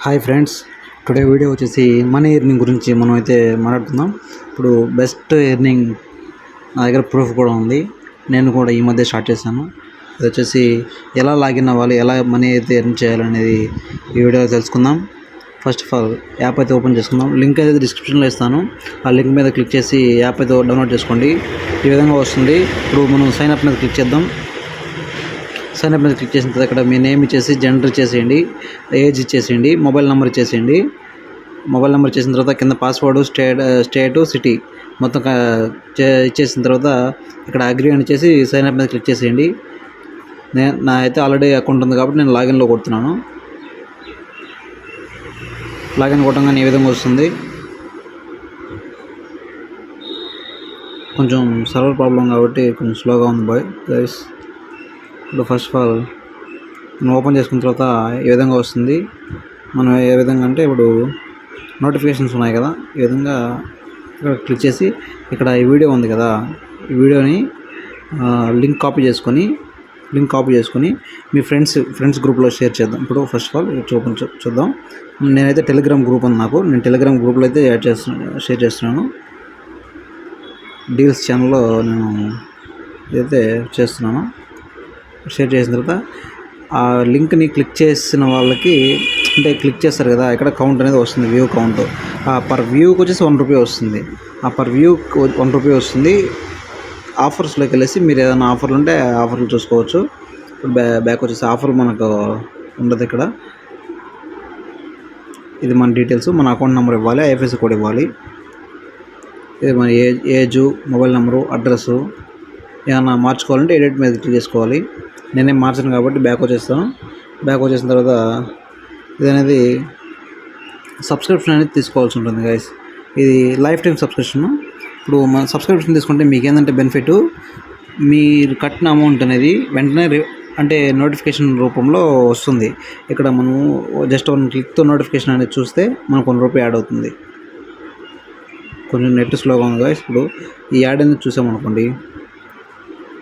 Hi friends, today video వచ్చేసి money earning గురించి మనం అయితే మాట్లాడుతున్నాం. ఇప్పుడు బెస్ట్ ఎర్నింగ్ నా దగ్గర ప్రూఫ్ కూడా ఉంది. నేను కూడా ఈ మధ్య స్టార్ట్ చేశాను. అది వచ్చేసి ఎలా లాగిన్ అవ్వాలి, ఎలా మనీ అయితే ఎర్న్ చేయాలనేది ఈ వీడియోలో తెలుసుకుందాం. ఫస్ట్ ఆఫ్ ఆల్ యాప్ అయితే ఓపెన్ చేసుకుందాం. లింక్ అయితే డిస్క్రిప్షన్లో ఇస్తాను. ఆ లింక్ మీద క్లిక్ చేసి యాప్ అయితే డౌన్లోడ్ చేసుకోండి. ఈ విధంగా వస్తుంది. ఇప్పుడు మనం సైన్ అప్ మీద క్లిక్ చేద్దాం. సైన్ అప్ మీద క్లిక్ చేసిన తర్వాత ఇక్కడ మీ నేమ్ ఇచ్చేసి జెండర్ ఇచ్చేసేయండి, ఏజ్ ఇచ్చేసేయండి, మొబైల్ నెంబర్ ఇచ్చేసేయండి. మొబైల్ నెంబర్ ఇచ్చేసిన తర్వాత కింద పాస్వర్డ్, స్టేటు, సిటీ మొత్తం ఇచ్చేసిన తర్వాత ఇక్కడ అగ్రీ అని ఇచ్చేసి సైన్ అప్ మీద క్లిక్ చేసేయండి. నా అయితే ఆల్రెడీ అకౌంట్ ఉంది కాబట్టి నేను లాగిన్లో కొడుతున్నాను. లాగిన్ కొట్టంగానే ఈ విధంగా వస్తుంది. కొంచెం సర్వర్ ప్రాబ్లం కాబట్టి కొంచెం స్లోగా ఉంది గైస్. ఇప్పుడు ఫస్ట్ ఆఫ్ ఆల్ మనం ఓపెన్ చేసుకున్న తర్వాత ఈ విధంగా వస్తుంది. మనం ఏ విధంగా అంటే ఇప్పుడు నోటిఫికేషన్స్ ఉన్నాయి కదా, ఈ విధంగా ఇక్కడ క్లిక్ చేసి ఇక్కడ ఈ వీడియో ఉంది కదా, ఈ వీడియోని లింక్ కాపీ చేసుకొని మీ ఫ్రెండ్స్ గ్రూప్లో షేర్ చేద్దాం. ఇప్పుడు ఫస్ట్ ఆఫ్ ఆల్ చూద్దాం. నేనైతే టెలిగ్రామ్ గ్రూప్ ఉంది నాకు. నేను టెలిగ్రామ్ గ్రూప్లో అయితే షేర్ చేస్తున్నాను. డీల్స్ ఛానల్లో నేను ఇదైతే చేస్తున్నాను. షేర్ చేసిన తర్వాత ఆ లింక్ని క్లిక్ చేసిన వాళ్ళకి అంటే క్లిక్ చేస్తారు కదా, ఇక్కడ కౌంట్ అనేది వస్తుంది, వ్యూ కౌంట్. ఆ పర్ వ్యూకి వచ్చేసి ₹1 వస్తుంది. ఆ పర్ వ్యూ ₹1 వస్తుంది. ఆఫర్స్లోకి వెళ్ళేసి మీరు ఏదైనా ఆఫర్లు ఉంటే ఆఫర్లు చూసుకోవచ్చు. ఇప్పుడు బ్యాక్ వచ్చేసి ఆఫర్ మనకు ఉండదు. ఇక్కడ ఇది మన డీటెయిల్స్, మన అకౌంట్ నెంబర్ ఇవ్వాలి, ఐఎఫ్ఎస్సి కోడ్ ఇవ్వాలి. ఇది మన ఏజు, మొబైల్ నెంబరు, అడ్రస్సు ఏమన్నా మార్చుకోవాలంటే ఎడిట్ మీద క్లిక్ చేసుకోవాలి. నేనేం మార్చాను కాబట్టి బ్యాక్ వచ్చేస్తాను. బ్యాక్ వచ్చేసిన తర్వాత ఇది అనేది సబ్స్క్రిప్షన్ అనేది తీసుకోవాల్సి ఉంటుంది గైస్. ఇది లైఫ్ టైం సబ్స్క్రిప్షన్. ఇప్పుడు మన సబ్స్క్రిప్షన్ తీసుకుంటే మీకు ఏంటంటే బెనిఫిట్, మీరు కట్టిన అమౌంట్ అనేది వెంటనే అంటే నోటిఫికేషన్ రూపంలో వస్తుంది. ఇక్కడ మనం జస్ట్ వన్ క్లిక్తో నోటిఫికేషన్ అనేది చూస్తే మనకు ₹1 యాడ్ అవుతుంది. కొంచెం నెట్ స్లోగా ఉంది గైస్. ఇప్పుడు ఈ యాడ్ అనేది చూసామనుకోండి,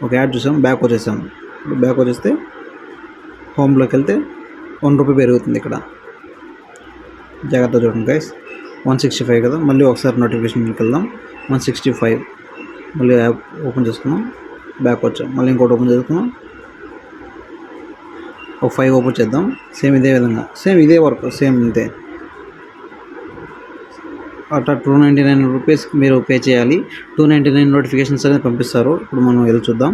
ఒక యాడ్ చూసాం, బ్యాక్ వచ్చేసాం. ఇప్పుడు బ్యాక్ వచ్చేస్తే హోమ్లోకి వెళ్తే ₹1 పెరుగుతుంది. ఇక్కడ జాగ్రత్త చూడండి గైస్. 165 కదా, మళ్ళీ ఒకసారి నోటిఫికేషన్కి వెళ్దాం. 165 మళ్ళీ యాప్ ఓపెన్ చేసుకున్నాం, బ్యాక్ వచ్చాం. మళ్ళీ ఇంకోటి ఓపెన్ చేసుకున్నాం, ఒక 5 ఓపెన్ చేద్దాం. సేమ్ ఇదే విధంగా, సేమ్ ఇదే వర్క్, సేమ్ ఇంతే. అట్లా ₹299 మీరు పే చేయాలి. 299 నోటిఫికేషన్స్ అనేది పంపిస్తారు. ఇప్పుడు మనం వెళ్ళి చూద్దాం.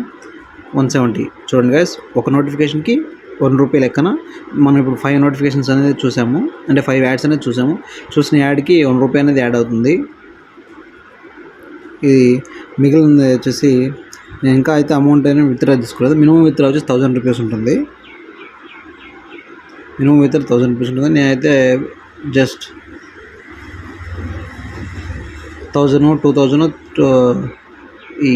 170 చూడండి గైస్, ఒక నోటిఫికేషన్కి ₹1 లెక్కన మనం ఇప్పుడు 5 నోటిఫికేషన్స్ అనేది చూసాము, అంటే 5 యాడ్స్ అనేది చూసాము. చూసిన యాడ్కి ₹1 అనేది యాడ్ అవుతుంది. ఇది మిగిలింది వచ్చేసి నేను ఇంకా అయితే అమౌంట్ అనేది విత్డ్రా తీసుకోలేదు. మినిమం విత్డ్రా వచ్చేసి ₹1000 ఉంటుంది. మినిమం విత్డ్రా ₹1000 ఉంటుంది. నేనైతే జస్ట్ 1000, 2000 ఈ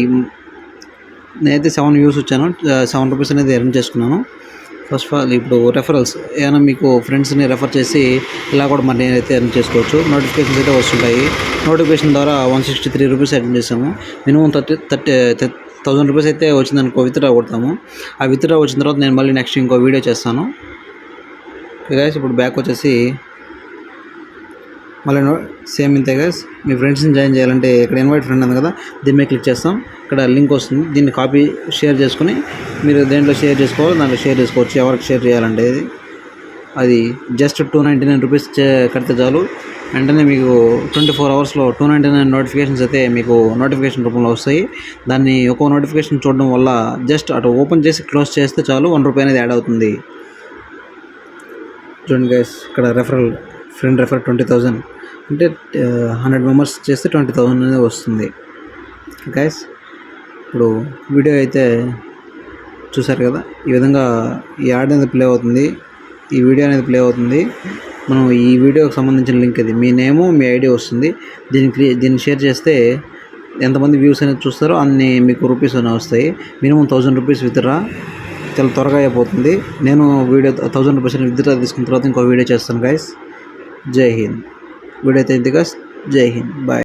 నేనైతే 7 వ్యూస్ వచ్చాను. ₹7 అనేది ఎర్న్ చేసుకున్నాను. ఫస్ట్ ఆఫ్ ఆల్ ఇప్పుడు రెఫరల్స్ ఏమైనా మీకు ఫ్రెండ్స్ని రెఫర్ చేసి ఇలా కూడా మరి నేనైతే ఎర్న్ చేసుకోవచ్చు. నోటిఫికేషన్స్ అయితే వస్తుంటాయి. నోటిఫికేషన్ ద్వారా ₹163 ఎర్న్ చేసాము. మినిమం ₹1000 అయితే వచ్చిందనుకో, విత్డ్రా కొడతాము. ఆ విత్డ్రా వచ్చిన తర్వాత నేను మళ్ళీ నెక్స్ట్ ఇంకో వీడియో చేస్తాను. గైస్ ఇప్పుడు బ్యాక్ వచ్చేసి మళ్ళీ సేమ్ ఇంతే గైస్. మీ ఫ్రెండ్స్ని జాయిన్ చేయాలంటే ఇక్కడ ఇన్వైట్ ఫ్రెండ్ ఉంది కదా, దీని మీద క్లిక్ చేస్తాం. ఇక్కడ లింక్ వస్తుంది, దీన్ని కాపీ షేర్ చేసుకుని మీరు దేంట్లో షేర్ చేసుకోవాలి దాంట్లో షేర్ చేసుకోవచ్చు. ఎవరికి షేర్ చేయాలంటే అది జస్ట్ ₹299 కడితే చాలు. వెంటనే మీకు 24 అవర్స్లో 299 నోటిఫికేషన్స్ అయితే మీకు నోటిఫికేషన్ రూపంలో వస్తాయి. దాన్ని ఒక్కో నోటిఫికేషన్ చూడడం వల్ల జస్ట్ అటు ఓపెన్ చేసి క్లోజ్ చేస్తే చాలు, ₹1 అనేది యాడ్ అవుతుంది. చూడండి గైస్, ఇక్కడ ఫ్రెండ్ రెఫర్ 20,000 అంటే 100 మెంబర్స్ చేస్తే 20,000 అనేది వస్తుంది గైస్. ఇప్పుడు వీడియో అయితే చూసారు కదా, ఈ విధంగా ఈ యాడ్ అనేది ప్లే అవుతుంది, ఈ వీడియో అనేది ప్లే అవుతుంది. మనం ఈ వీడియోకి సంబంధించిన లింక్ ఇది, మీ నేము, మీ ఐడి వస్తుంది. దీన్ని షేర్ చేస్తే ఎంతమంది వ్యూస్ అనేది చూస్తారో అన్ని మీకు రూపీస్ అనేవి వస్తాయి. మినిమం ₹1000 విత్డ్రా చాలా త్వరగా అయిపోతుంది. నేను వీడియో ₹1000 విత్డ్రా తీసుకున్న తర్వాత ఇంకో వీడియో చేస్తాను గైస్. జై హింద్. వీడియో అయితే ఇంతే గైస్. జై హింద్, బాయ్.